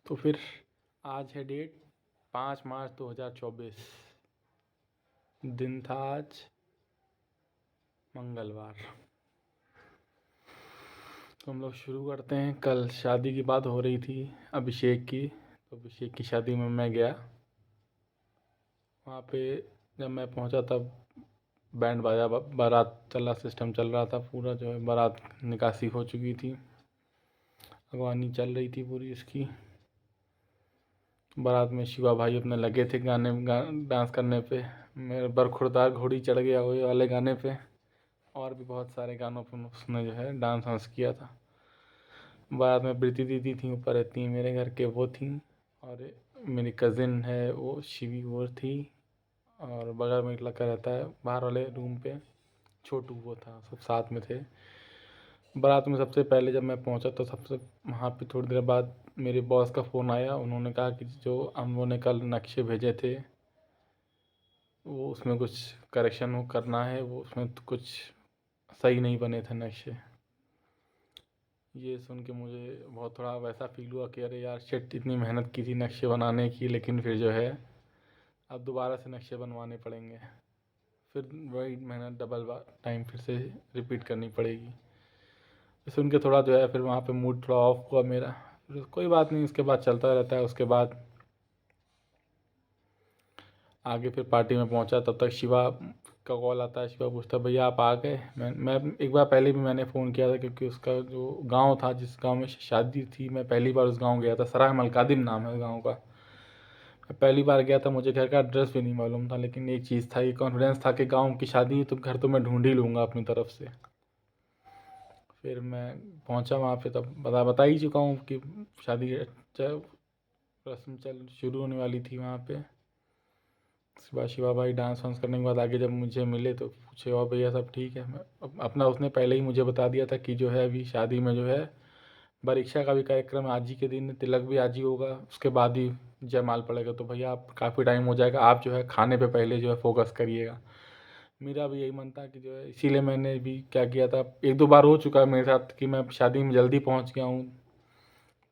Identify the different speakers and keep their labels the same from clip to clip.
Speaker 1: तो फिर आज है डेट 5 मार्च 2024। दिन था आज मंगलवार। तो हम लोग शुरू करते हैं। कल शादी की बात हो रही थी अभिषेक की। तो अभिषेक की शादी में मैं गया। वहाँ पे जब मैं पहुँचा तब बैंड बाजा बारात चला, सिस्टम चल रहा था पूरा, जो है बारात निकासी हो चुकी थी, अगवानी चल रही थी पूरी इसकी। बारात में शिवा भाई अपने लगे थे डांस करने पे। मेरे बरखुरदार घोड़ी चढ़ गया वो वाले गाने पे, और भी बहुत सारे गानों पर उसने जो है डांस वांस किया था। बारात में प्रीति दीदी थी, ऊपर रहती हैं मेरे घर के, वो थी, और मेरी कज़िन है वो शिवी वो थी, और बगल में एक लड़का रहता है बाहर वाले रूम पे, छोटू, वो था। सब साथ में थे। बारात में सबसे पहले जब मैं पहुंचा तो सबसे वहाँ पे थोड़ी देर बाद मेरे बॉस का फ़ोन आया। उन्होंने कहा कि जो हम लोगों ने कल नक्शे भेजे थे वो उसमें कुछ करेक्शन करना है, वो उसमें तो कुछ सही नहीं बने थे नक्शे। ये सुन के मुझे बहुत थोड़ा वैसा फील हुआ कि अरे यार शिट, इतनी मेहनत की थी नक्शे बनाने की, लेकिन फिर जो है अब दोबारा से नक्शे बनवाने पड़ेंगे। फिर वही मेहनत डबल टाइम फिर से रिपीट करनी पड़ेगी। सुन के थोड़ा जो है फिर वहाँ पे मूड थोड़ा ऑफ हुआ मेरा। फिर कोई बात नहीं, उसके बाद चलता रहता है। उसके बाद आगे फिर पार्टी में पहुंचा, तब तक शिवा का कॉल आता है। शिवा पूछता है भैया आप आ गए। मैं एक बार पहले भी मैंने फ़ोन किया था, क्योंकि उसका जो गांव था, जिस गांव में शादी थी, मैं पहली बार उस गांव गया था। सराय मलकादिम नाम है उस गाँव का। मैं पहली बार गया था, मुझे घर का एड्रेस भी नहीं मालूम था, लेकिन एक चीज़ था, ये कॉन्फिडेंस था कि गाँव की शादी है तो घर तो मैं ढूंढ ही लूँगा अपनी तरफ से। फिर मैं पहुंचा वहाँ पे, तब बता ही चुका हूँ कि शादी रस्म चल शुरू होने वाली थी वहाँ पे। उसके बाद शिवा भाई डांस वांस करने के बाद आगे जब मुझे मिले तो पूछे और भैया सब ठीक है। मैं अपना उसने पहले ही मुझे बता दिया था कि जो है अभी शादी में जो है परीक्षा का भी कार्यक्रम आज ही के दिन, तिलक भी आज ही होगा, उसके बाद ही जयमाल पड़ेगा। तो भैया आप काफ़ी टाइम हो जाएगा, आप जो है खाने पे पहले जो है फोकस करिएगा। मेरा भी यही मन था कि जो है, इसीलिए मैंने भी क्या किया था, एक दो बार हो चुका है मेरे साथ कि मैं शादी में जल्दी पहुंच गया हूँ।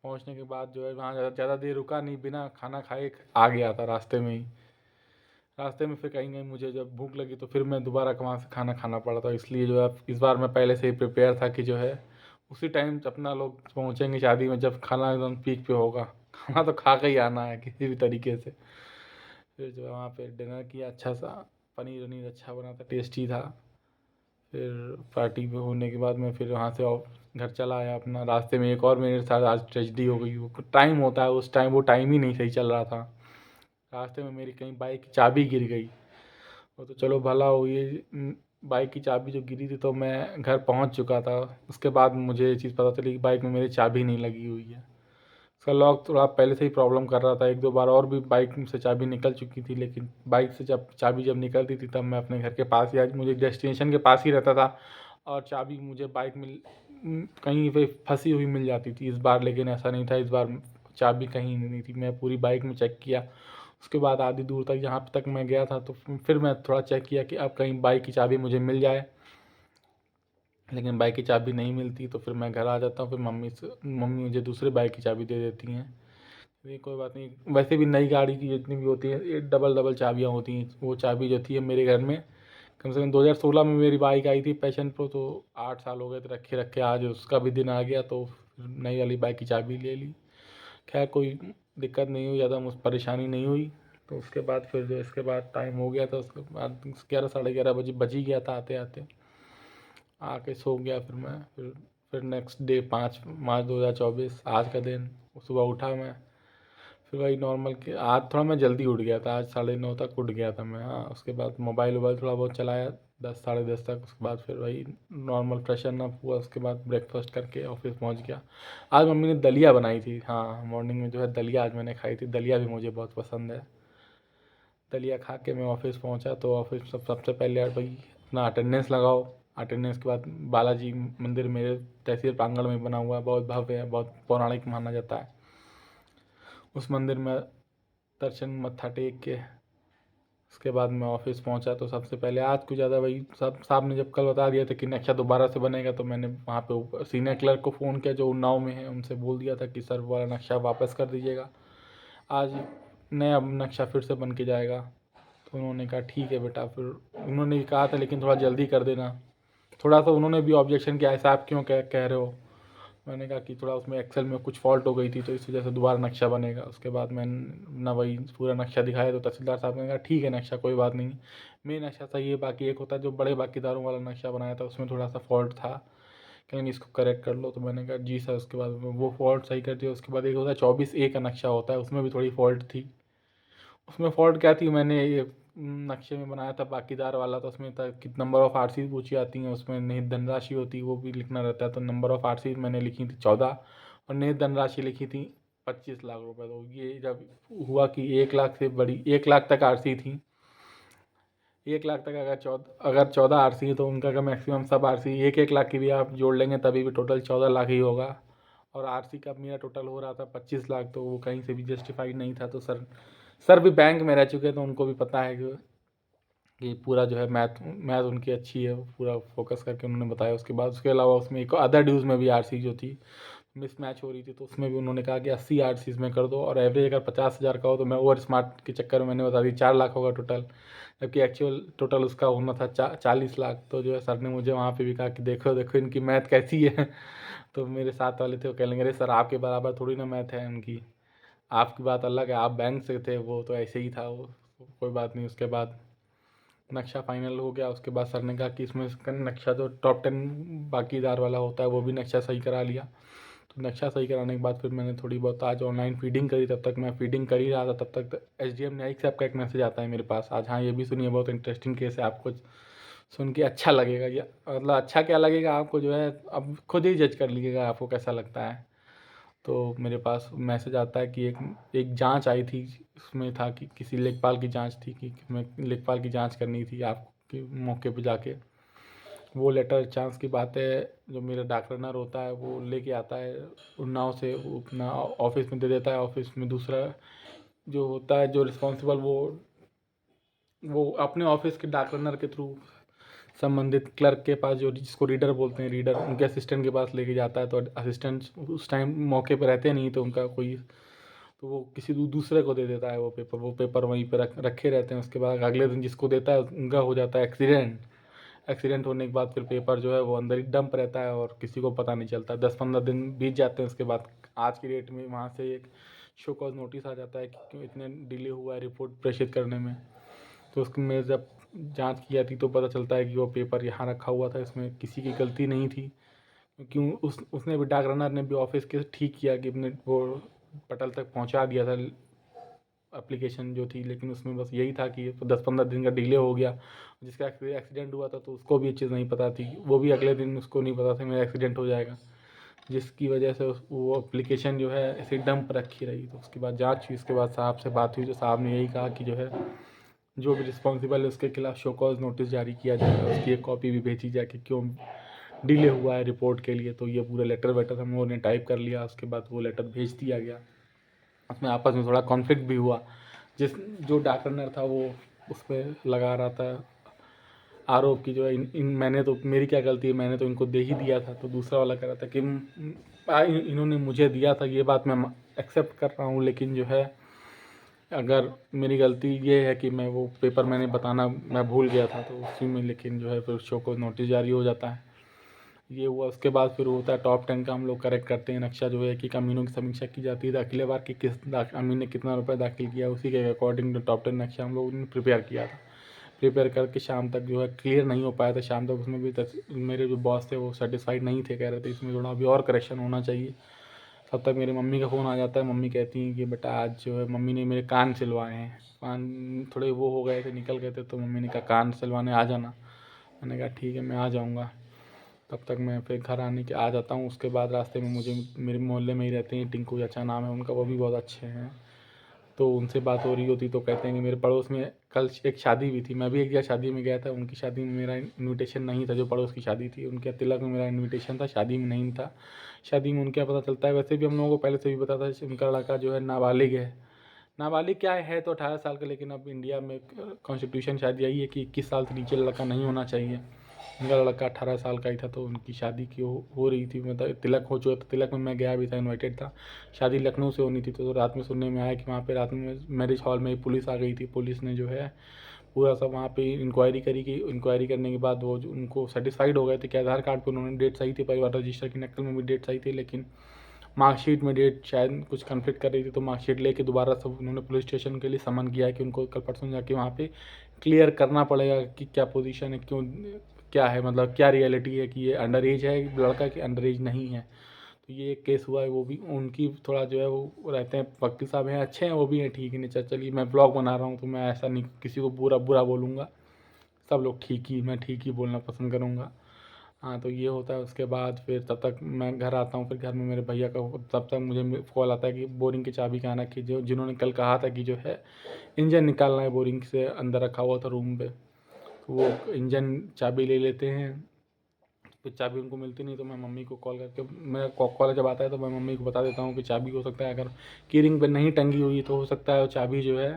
Speaker 1: पहुंचने के बाद जो है वहाँ ज़्यादा देर रुका नहीं, बिना खाना खाए आ गया था रास्ते में ही। रास्ते में फिर कहीं कहीं मुझे जब भूख लगी तो फिर मैं दोबारा वहाँ से खाना खाना पड़ा था। इसलिए जो है इस बार मैं पहले से ही प्रिपेयर था कि जो है उसी टाइम अपना लोग पहुँचेंगे शादी में जब खाना एकदम पीक पे होगा। खाना तो खा के ही आना है किसी भी तरीके से। फिर जो है वहाँ पे डिनर किया अच्छा सा, पनीर वनीर अच्छा बना था, टेस्टी था। फिर पार्टी पे होने के बाद मैं फिर वहाँ से घर चला आया अपना। रास्ते में एक और मेरे साथ आज ट्रेजेडी हो गई। वो टाइम होता है उस टाइम, वो टाइम ही नहीं सही चल रहा था। रास्ते में मेरी कहीं बाइक की चाबी गिर गई। वो तो चलो भला हो, ये बाइक की चाबी जो गिरी थी तो मैं घर पहुंच चुका था। उसके बाद मुझे ये चीज़ पता चली कि बाइक में मेरी चाबी नहीं लगी हुई है। उसका लॉक थोड़ा पहले से ही प्रॉब्लम कर रहा था। एक दो बार और भी बाइक से चाबी निकल चुकी थी, लेकिन बाइक से जब चाबी निकलती थी तब मैं अपने घर के पास ही, आज मुझे डेस्टिनेशन के पास ही रहता था, और चाबी मुझे बाइक में कहीं पे फंसी हुई मिल जाती थी। इस बार लेकिन ऐसा नहीं था, इस बार चाबी कहीं नहीं थी। मैं पूरी बाइक में चेक किया। उसके बाद आधी दूर तक जहाँ तक मैं गया था तो फिर मैं थोड़ा चेक किया कि अब कहीं बाइक की चाबी मुझे मिल जाए, लेकिन बाइक की चाबी नहीं मिलती। तो फिर मैं घर आ जाता हूँ। फिर मम्मी मुझे दूसरे बाइक की चाबी दे देती हैं। ये कोई बात नहीं, वैसे भी नई गाड़ी की जितनी भी होती है ये डबल डबल चाबियाँ होती हैं। वो चाबी जो थी है मेरे घर में, कम से कम 2016 में मेरी बाइक आई थी पैशन प्रो, तो 8 साल हो गए थे रखे रखे। आज उसका भी दिन आ गया तो फिर नई वाली बाइक की चाबी ले ली। खैर कोई दिक्कत नहीं हुई, ज़्यादा मुझ परेशानी नहीं हुई। तो उसके बाद फिर जो इसके बाद टाइम हो गया था, उसके बाद 11 साढ़े 11 बजे बज ही गया था आते आते। आके सो गया फिर मैं। फिर नेक्स्ट डे 5 मार्च 2024 आज का दिन, सुबह उठा मैं। फिर वही नॉर्मल के, आज थोड़ा मैं जल्दी उठ गया था, आज 9:30 तक उठ गया था मैं। हाँ, उसके बाद मोबाइल वोबाइल थोड़ा बहुत चलाया 10 साढ़े 10 तक। उसके बाद फिर वही नॉर्मल फ्रेशन अप हुआ, उसके बाद ब्रेकफास्ट करके ऑफिस पहुंच गया। आज मम्मी ने दलिया बनाई थी। हाँ, मॉर्निंग में जो है दलिया आज मैंने खाई थी। दलिया भी मुझे बहुत पसंद है। दलिया खा के मैं ऑफिस पहुंचा। तो ऑफिस सबसे पहले यार भाई अपना अटेंडेंस लगाओ। अटेंडेंस के बाद बालाजी मंदिर मेरे तहसील प्रांगण में बना हुआ है, बहुत भव्य है, बहुत पौराणिक माना जाता है। उस मंदिर में दर्शन मत्था टेक के उसके बाद मैं ऑफिस पहुंचा तो सबसे पहले आज कुछ ज़्यादा वही सब साहब ने जब कल बता दिया था कि नक्शा दोबारा से बनेगा, तो मैंने वहाँ पे ऊपर सीनियर क्लर्क को फ़ोन किया जो उन्नाव में है, उनसे बोल दिया था कि सर वो वाला नक्शा वापस कर दीजिएगा, आज नया नक्शा फिर से बन के जाएगा। तो उन्होंने कहा ठीक है बेटा, फिर उन्होंने कहा था लेकिन थोड़ा जल्दी कर देना। थोड़ा सा उन्होंने भी ऑब्जेक्शन किया, ऐसा आप क्यों कह रहे हो। मैंने कहा कि थोड़ा उसमें एक्सेल में कुछ फॉल्ट हो गई थी तो इस वजह से दोबारा नक्शा बनेगा। उसके बाद मैंने ना वही पूरा नक्शा दिखाया तो तहसीलदार साहब ने कहा ठीक है नक्शा कोई बात नहीं, मेन नक्शा सही है, बाकी एक होता है जो बड़े बाकीदारों वाला नक्शा बनाया था उसमें थोड़ा सा फॉल्ट था, कहीं इसको करेक्ट कर लो। तो मैंने कहा जी सर। उसके बाद वो फॉल्ट सही कर दिया। उसके बाद एक होता है 24A का नक्शा होता है, उसमें भी थोड़ी फॉल्ट थी। उसमें फॉल्ट क्या थी, मैंने ये नक्शे में बनाया था बाकीदार वाला, तो उसमें था कि नंबर ऑफ़ आरसी पूछी आती हैं, उसमें निहित धनराशि होती है वो भी लिखना रहता है। तो नंबर ऑफ़ आरसी मैंने लिखी थी 14 और निहित धनराशि लिखी थी 25 लाख रुपए। तो ये जब हुआ कि 1 लाख से बड़ी 1 लाख तक आरसी थी, 1 लाख तक अगर 14 आरसी है तो उनका का मैक्सिमम सब आरसी 1-1 लाख की भी आप जोड़ लेंगे तभी भी टोटल 14 लाख ही होगा। और आरसी का मेरा टोटल हो रहा था 25 लाख, तो वो कहीं से भी जस्टिफाइड नहीं था। तो सर भी बैंक में रह चुके हैं तो उनको भी पता है कि पूरा जो है मैथ मैथ उनकी अच्छी है, पूरा फोकस करके उन्होंने बताया। उसके बाद उसके अलावा उसमें एक अदर ड्यूज़ में भी आरसी जो थी मिसमैच हो रही थी, तो उसमें भी उन्होंने कहा कि 80 आरसीज में कर दो और एवरेज अगर 50,000 का हो। तो मैं ओवर स्मार्ट के चक्कर में मैंने बता दी 4 लाख होगा टोटल, जबकि एक्चुअल टोटल उसका होना था 40 लाख। तो जो है सर ने मुझे वहाँ पे भी कहा कि देखो देखो इनकी मैथ कैसी है। तो मेरे साथ वाले थे वो कह लेंगे अरे सर आपके बराबर थोड़ी ना मैथ है उनकी, आपकी बात अलग है, आप बैंक से थे, वो तो ऐसे ही था वो, कोई बात नहीं। उसके बाद नक्शा फाइनल हो गया। उसके बाद सर ने कहा कि इसमें इसका नक्शा जो टॉप 10 बाकीदार वाला होता है वो भी नक्शा सही करा लिया। तो नक्शा सही कराने के बाद फिर मैंने थोड़ी बहुत आज ऑनलाइन फीडिंग करी। तब तक मैं फीडिंग कर ही रहा था, तब तक SDM न्यायिक साहब का एक मैसेज आता है मेरे पास आज। हाँ ये भी सुनिए, बहुत इंटरेस्टिंग केस है, आपको सुन के अच्छा लगेगा। या मतलब अच्छा क्या लगेगा आपको, जो है अब खुद ही जज कर लीजिएगा आपको कैसा लगता है। तो मेरे पास मैसेज आता है कि एक जांच आई थी, उसमें था कि किसी लेखपाल की जांच थी कि मैं लेखपाल की जांच करनी थी आपके मौके पे जाके। वो लेटर चांस की बात है जो मेरा डाक रनर होता है वो लेके आता है उन्नाव से, वो अपना ऑफिस में दे देता है। ऑफिस में दूसरा जो होता है जो रिस्पॉन्सिबल, वो अपने ऑफिस के डाक रनर के थ्रू संबंधित क्लर्क के पास, जो जिसको रीडर बोलते हैं, रीडर उनके असिस्टेंट के पास लेके जाता है। तो असिस्टेंट उस टाइम मौके पे रहते नहीं, तो उनका कोई, तो वो किसी दूसरे को दे देता है वो पेपर वहीं पे रखे रहते हैं। उसके बाद अगले दिन जिसको देता है उनका हो जाता है एक्सीडेंट होने के बाद फिर पेपर जो है वो अंदर ही डंप रहता है और किसी को पता नहीं चलता। 10-15 दिन बीत जाते हैं। उसके बाद आज की डेट में वहाँ से एक शो कॉज नोटिस आ जाता है कि क्यों इतने डिले हुआ है रिपोर्ट प्रेषित करने में। तो उसमें जब जांच की जाती तो पता चलता है कि वो पेपर यहाँ रखा हुआ था, इसमें किसी की गलती नहीं थी, क्योंकि उसने भी, डाक रनर ने भी ऑफिस के ठीक किया कि अपने वो पटल तक पहुँचा दिया था एप्लीकेशन जो थी, लेकिन उसमें बस यही था कि 10-15 दिन का डिले हो गया। जिसका एक्सीडेंट हुआ था तो उसको भी ये चीज़ नहीं पता थी, वो भी अगले दिन उसको नहीं पता था मेरा एक्सीडेंट हो जाएगा, जिसकी वजह से वो एप्लीकेशन जो है ऐसे डंप रखी रही। तो उसके बाद जांच हुई, उसके बाद साहब से बात हुई तो साहब ने यही कहा कि जो है जो भी रिस्पॉन्सिबल है उसके खिलाफ शो कॉज नोटिस जारी किया जाएगा, उसकी एक कॉपी भी भेजी जाए कि क्यों डिले हुआ है रिपोर्ट के लिए। तो ये पूरा लेटर वेटर हम लोगों ने टाइप कर लिया। उसके बाद वो लेटर भेज दिया गया। उसमें आपस में थोड़ा कॉन्फ्लिक्ट भी हुआ। जो डाक रनर था वो उस पर लगा रहा था आरोप की जो है मैंने तो, मेरी क्या गलती है, मैंने तो इनको दे ही दिया था। तो दूसरा वाला कह रहा था कि इन्होंने मुझे दिया था, ये बात मैं एक्सेप्ट कर रहा हूँ, लेकिन जो है अगर मेरी गलती ये है कि मैं वो पेपर मैंने बताना मैं भूल गया था, तो उसी में लेकिन जो है फिर शो को नोटिस जारी हो जाता है। ये हुआ। उसके बाद फिर होता है टॉप 10 का हम लोग करेक्ट करते हैं नक्शा, जो है कि अमीनों की समीक्षा की जाती है दाखिले बार कि अमीन ने कितना रुपया दाखिल किया, उसी के अकॉर्डिंग जो टॉप 10 नक्शा हम लोगों ने प्रिपेयर किया था। प्रिपेयर करके शाम तक जो है क्लियर नहीं हो पाया था, शाम तक उसमें भी मेरे जो बॉस थे वो सेटिस्फाइड नहीं थे, कह रहे थे इसमें थोड़ा अभी और करेक्शन होना चाहिए। तब तक मेरी मम्मी का फ़ोन आ जाता है। मम्मी कहती हैं कि बेटा आज जो है, मम्मी ने मेरे कान सिलवाए हैं, कान थोड़े वो हो गए थे, निकल गए थे, तो मम्मी ने कहा कान सिलवाने आ जाना। मैंने कहा ठीक है मैं आ जाऊँगा। तब तक मैं फिर घर आने के आ जाता हूँ। उसके बाद रास्ते में मुझे मेरे मोहल्ले में ही रहते हैं, टिंकू चाचा नाम है उनका, वो भी बहुत अच्छे हैं। तो उनसे बात हो रही होती तो कहते हैं कि मेरे पड़ोस में कल एक शादी भी थी, मैं भी एक जगह शादी में गया था, उनकी शादी में मेरा इनविटेशन नहीं था, जो पड़ोस की शादी थी उनके तिलक में मेरा इनविटेशन था, शादी में नहीं था। शादी में उनके यहाँ पता चलता है, वैसे भी हम लोगों को पहले से भी पता था उनका लड़का जो है नाबालिग है, नाबालिग क्या है तो 18 साल का, लेकिन अब इंडिया में कॉन्स्टिट्यूशन शायद यही है कि 21 साल से नीचे लड़का नहीं होना चाहिए। उनका लड़का 18 साल का ही था, तो उनकी शादी की हो रही थी, मतलब तिलक हो चुका था। तिलक में मैं गया भी था, इन्वाइटेड था। शादी लखनऊ से होनी थी, तो रात में सुनने में आया कि वहाँ पे रात में मैरिज हॉल में पुलिस आ गई थी। पुलिस ने जो है पूरा सब वहाँ पे इंक्वायरी करी, कि इंक्वायरी करने के बाद वो उनको सेटिस्फाइड हो गए थे कि आधार कार्ड पर उन्होंने डेट सही थी, परिवार रजिस्टर की नकल में भी डेट सही थी, लेकिन मार्कशीट में डेट शायद कुछ कन्फ्लिक्ट कर रही थी। तो मार्कशीट लेके दोबारा सब उन्होंने पुलिस स्टेशन के लिए समन किया है कि उनको कल परसों जाके वहाँ पे क्लियर करना पड़ेगा कि क्या पोजीशन है, क्यों, क्या है, मतलब क्या रियलिटी है, कि ये अंडर एज है लड़का कि अंडर एज नहीं है। तो ये एक केस हुआ है, वो भी उनकी थोड़ा जो है वो रहते हैं, वकील साहब हैं, अच्छे हैं वो भी हैं, ठीक है। नहीं चलिए, मैं ब्लॉग बना रहा हूँ तो मैं ऐसा नहीं किसी को बुरा बुरा बोलूँगा, सब लोग ठीक ही, मैं ठीक ही बोलना पसंद करूँगा। हाँ, तो ये होता है। उसके बाद फिर तब तक मैं घर आता हूँ, फिर घर में मेरे भैया का तब तक मुझे कॉल आता है कि बोरिंग की चाबी का आना, कि जो जिन्होंने कल कहा था कि जो है इंजन निकालना है बोरिंग से, अंदर रखा हुआ था रूम पे, तो वो इंजन चाबी ले लेते हैं। फिर चाबी उनको मिलती नहीं, तो मैं मम्मी को कॉल करके, मैं कॉल जब आता है तो मैं मम्मी को बता देता हूँ कि चाबी हो सकता है अगर कीरिंग पे नहीं टंगी हुई तो हो सकता है वो चाबी जो है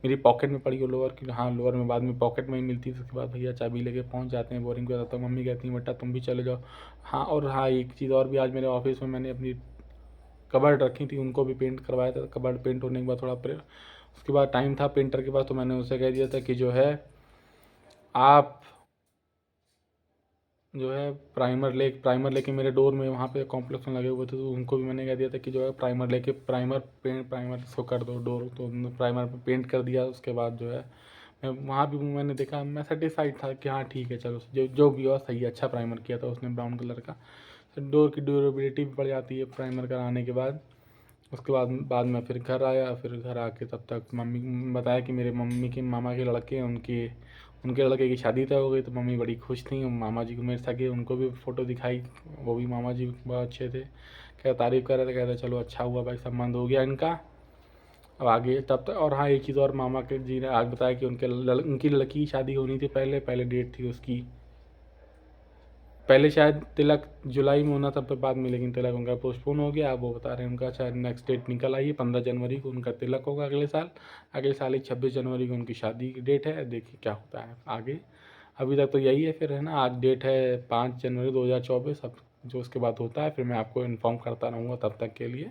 Speaker 1: मेरी पॉकेट में पड़ी हो लोअर की। हाँ, लोअर में बाद में पॉकेट में ही मिलती है। उसके बाद भैया चाबी लेके पहुँच जाते हैं बोरिंग पे, तो मम्मी कहती है बेटा तुम भी चले जाओ। हाँ, और हाँ, एक चीज़ और भी, आज मेरे ऑफिस में मैंने अपनी कबर्ड रखी थी, उनको भी पेंट करवाया था। कबर्ड पेंट होने के बाद थोड़ा उसके बाद टाइम था पेंटर के पास, तो मैंने उसे कह दिया था कि जो है आप जो है प्राइमर लेके मेरे डोर में वहाँ पे कॉम्प्लेक्स में लगे हुए थे, तो उनको भी मैंने कह दिया था कि जो है प्राइमर लेके प्राइमर इसको कर दो डोर, तो उन्होंने प्राइमर पे पेंट कर दिया। उसके बाद जो है मैं वहाँ भी मैंने देखा, मैं सेटिस्फाइड था कि हाँ ठीक है, चलो जो जो भी हुआ सही है, अच्छा प्राइमर किया था उसने ब्राउन कलर का। डोर की ड्यूरेबिलिटी भी बढ़ जाती है प्राइमर कराने के बाद। उसके बाद में फिर घर आया, फिर घर आके तब तक मम्मी बताया कि मेरे मम्मी के मामा के लड़के हैं, उनके लड़के की शादी तय हो गई। तो मम्मी बड़ी खुश थी। मामा जी को मेरे सगे, उनको भी फ़ोटो दिखाई, वो भी मामा जी बहुत अच्छे थे, क्या तारीफ़ कर रहे थे, कहते चलो अच्छा हुआ भाई, संबंध हो गया इनका, अब आगे तब तक। और हाँ, एक चीज़ और, मामा के जी ने आज बताया कि उनकी लड़की की शादी होनी थी, पहले पहले डेट थी उसकी, पहले शायद तिलक जुलाई में होना था, फिर बाद में लेकिन तिलक उनका पोस्टपोन हो गया। अब वो बता रहे हैं उनका शायद नेक्स्ट डेट निकल आई है, 15 जनवरी को उनका तिलक होगा अगले साल। अगले साल ही 26 जनवरी को उनकी शादी की डेट है। देखिए क्या होता है आगे। अभी तक तो यही है फिर, है ना। आज डेट है 5 जनवरी 2024। अब जो उसके बाद होता है फिर मैं आपको इन्फॉर्म करता रहूँगा। तब तक के लिए